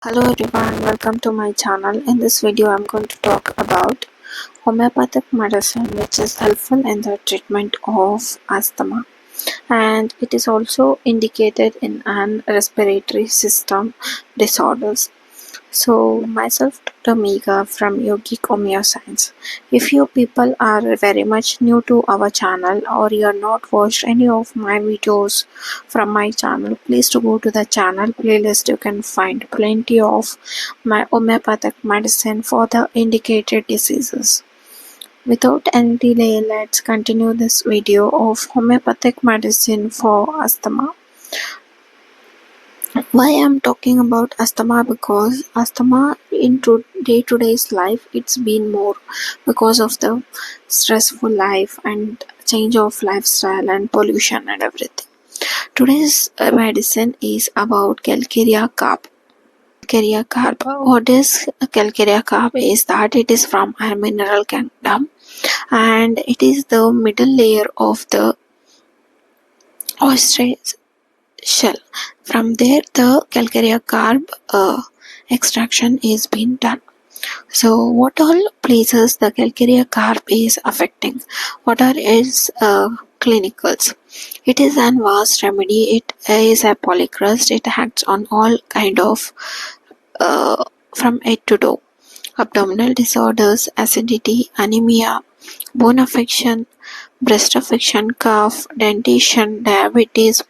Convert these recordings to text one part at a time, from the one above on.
Hello everyone, welcome to my channel. In this video, I'm going to talk about homeopathic medicine, which is helpful in the treatment of asthma, and it is also indicated in an respiratory system disorders. So, myself, Dr. Mega from Yogic Homeoscience. If you people are very much new to our channel or you are not watched any of my videos from my channel, please to go to the channel playlist. You can find plenty of my homeopathic medicine for the indicated diseases. Without any delay, let's continue this video of homeopathic medicine for asthma. Why I'm talking about asthma? Because asthma in day-to-day's life, it's been more because of the stressful life and change of lifestyle and pollution and everything. Today's medicine is about calcarea carb. Calcarea carb. What is calcarea carb? Is that it is from our mineral kingdom, and it is the middle layer of the ostrich shell. From there, the calcarea carb extraction is being done. So, what all places the calcarea carb is affecting? What are its clinicals? It is an vast remedy. It is a polycrust. It acts on all kind of from head to toe. Abdominal disorders, acidity, anemia, bone affection, breast affection, cough, dentition, diabetes,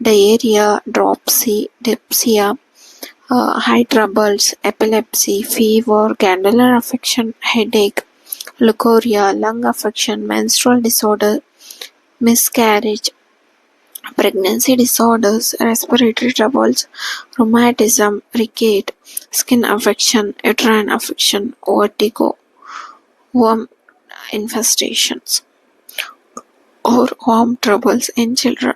diarrhea, dropsy, dyspepsia, eye troubles, epilepsy, fever, glandular affection, headache, leukorrhea, lung affection, menstrual disorder, miscarriage, pregnancy disorders, respiratory troubles, rheumatism, ricket, skin affection, uterine affection, vertigo, worm infestations, or worm troubles in children.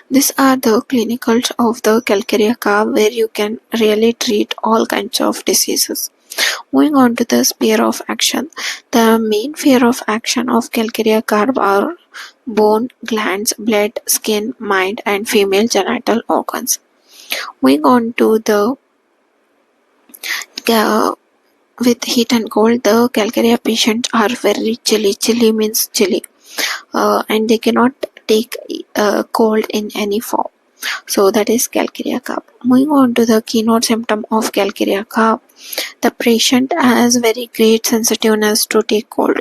These are the clinicals of the calcarea carb, where you can really treat all kinds of diseases. Moving on to the sphere of action. The main sphere of action of calcarea carb are bone, glands, blood, skin, mind, and female genital organs. Moving on to the with heat and cold, the calcarea patients are very chilly. Chilly means chilly, and they cannot take cold in any form. So that is calcarea carb. Moving on to the keynote symptom of calcarea carb, the patient has very great sensitiveness to take cold,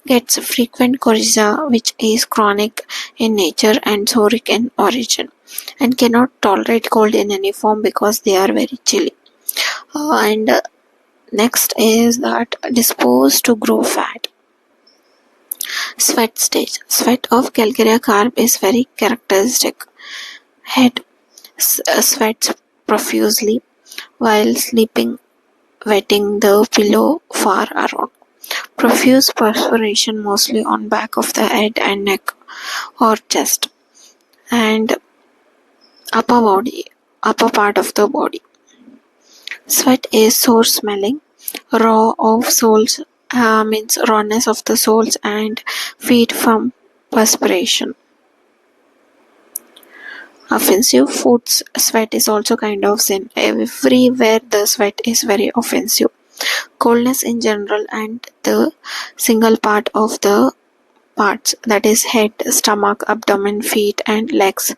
gets frequent coryza, which is chronic in nature and soric in origin, and cannot tolerate cold in any form because they are very chilly. And next is that disposed to grow fat. Sweat stage. Sweat of calcarea carb is very characteristic. Head sweats profusely while sleeping, wetting the pillow far around. Profuse perspiration mostly on back of the head and neck or chest, and upper part of the body. Sweat is sour smelling, raw of soles, means rawness of the soles and feet from perspiration. Offensive foods. Sweat is also kind of sin. Everywhere the sweat is very offensive. Coldness in general, and the single part of the parts, that is head, stomach, abdomen, feet, and legs,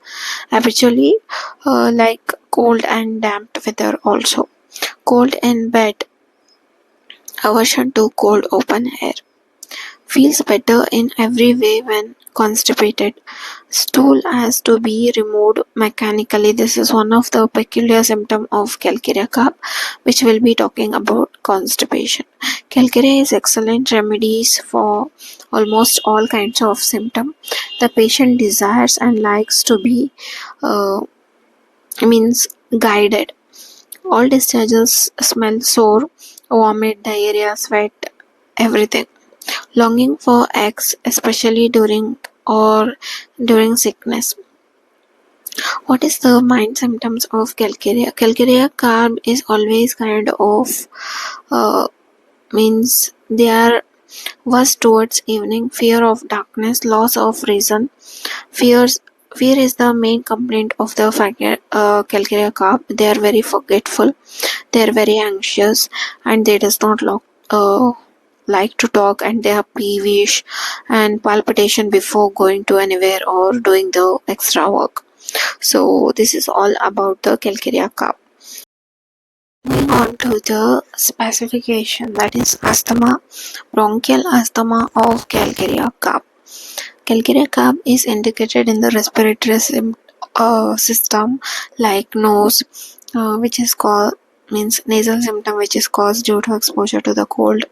habitually like cold and damp weather. Also cold in bed, aversion to cold open air, feels better in every way when constipated. Stool has to be removed mechanically. This is one of the peculiar symptoms of calcarea carb, which we'll be talking about constipation. Calcarea is excellent remedies for almost all kinds of symptoms. The patient desires and likes to be means guided. All discharges smell sour, vomit, diarrhea, sweat, everything. Longing for eggs, especially during sickness. What is the main symptoms of calcarea? Calcarea carb is always kind of means they are worse towards evening, fear of darkness, loss of reason, fears fear is the main complaint of the calcarea carp. They are very forgetful, they are very anxious, and they does not like to talk, and they are peevish and palpitation before going to anywhere or doing the extra work. So this is all about the calcarea carp. Moving on to the specification, that is asthma, bronchial asthma of calcarea carp. Calcarea carp is indicated in the respiratory system like nose, which is called means nasal symptom which is caused due to exposure to the cold,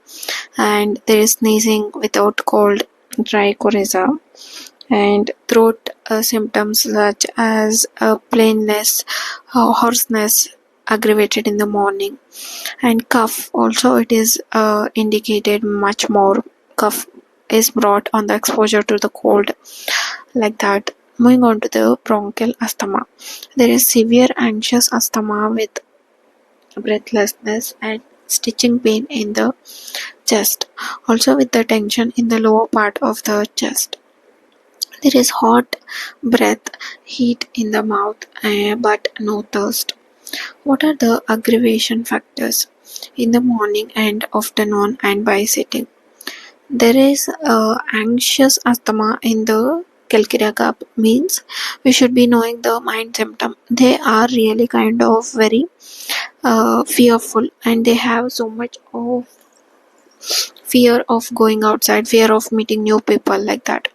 and there is sneezing without cold, dry coryza, and throat symptoms such as plainness, hoarseness aggravated in the morning, and cough also it is indicated much more. Cough is brought on the exposure to the cold, like that. Moving on to the bronchial asthma, there is severe anxious asthma with breathlessness and stitching pain in the chest, also with the tension in the lower part of the chest. There is hot breath, heat in the mouth, but no thirst. What are the aggravation factors? In the morning and afternoon and by sitting. There is anxious asthma in the calcarea carp, means we should be knowing the mind symptom. They are really kind of very fearful, and they have so much of fear of going outside, fear of meeting new people, like that.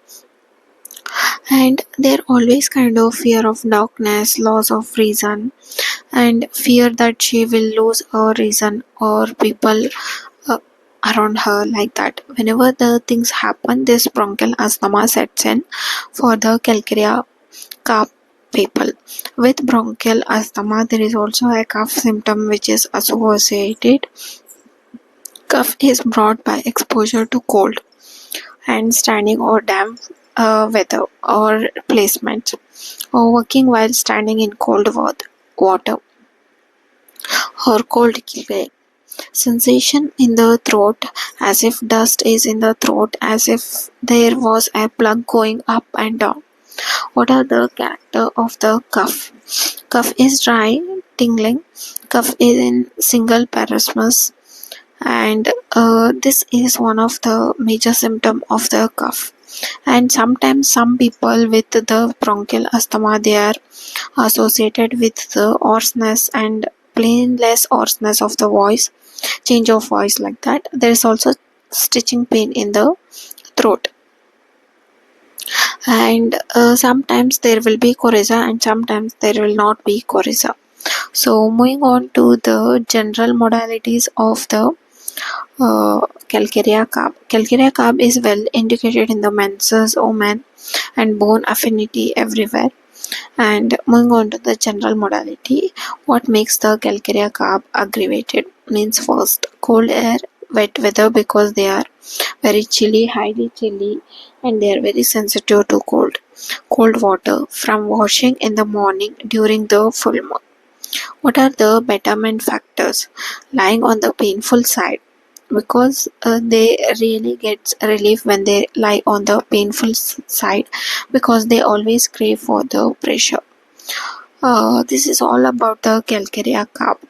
And they're always kind of fear of darkness, loss of reason, and fear that she will lose her reason or people uh, around her, like that. Whenever the things happen, this bronchial asthma sets in for the calcarea carp people. With bronchial asthma, there is also a cough symptom which is associated. Cough is brought by exposure to cold and standing or damp weather or placement, or working while standing in cold water or cold clay. Sensation in the throat as if dust is in the throat, as if there was a plug going up and down. What are the character of the cough? Cough is dry, tingling. Cough is in single parasmus, and this is one of the major symptom of the cough. And sometimes some people with the bronchial asthma, they are associated with the hoarseness and plainless hoarseness of the voice, change of voice, like that. There is also stitching pain in the throat, and sometimes there will be coryza and sometimes there will not be coryza. So moving on to the general modalities of the calcarea carp. Calcarea carp is well indicated in the menses, omen, and bone affinity everywhere. And moving on to the general modality, what makes the calcarea carp aggravated? Means first, cold air, wet weather, because they are very chilly, highly chilly, and they are very sensitive to cold. Cold water from washing in the morning during the full moon. What are the betterment factors? Lying on the painful side, because they really get relief when they lie on the painful side, because they always crave for the pressure. This is all about the calcarea carp.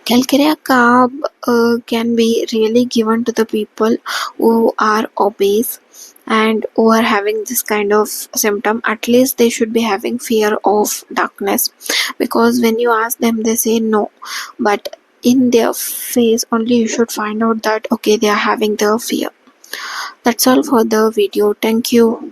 Calcarea carb can be really given to the people who are obese and who are having this kind of symptom. At least they should be having fear of darkness, because when you ask them they say no, but in their face only you should find out that okay, they are having the fear. That's all for the video. Thank you.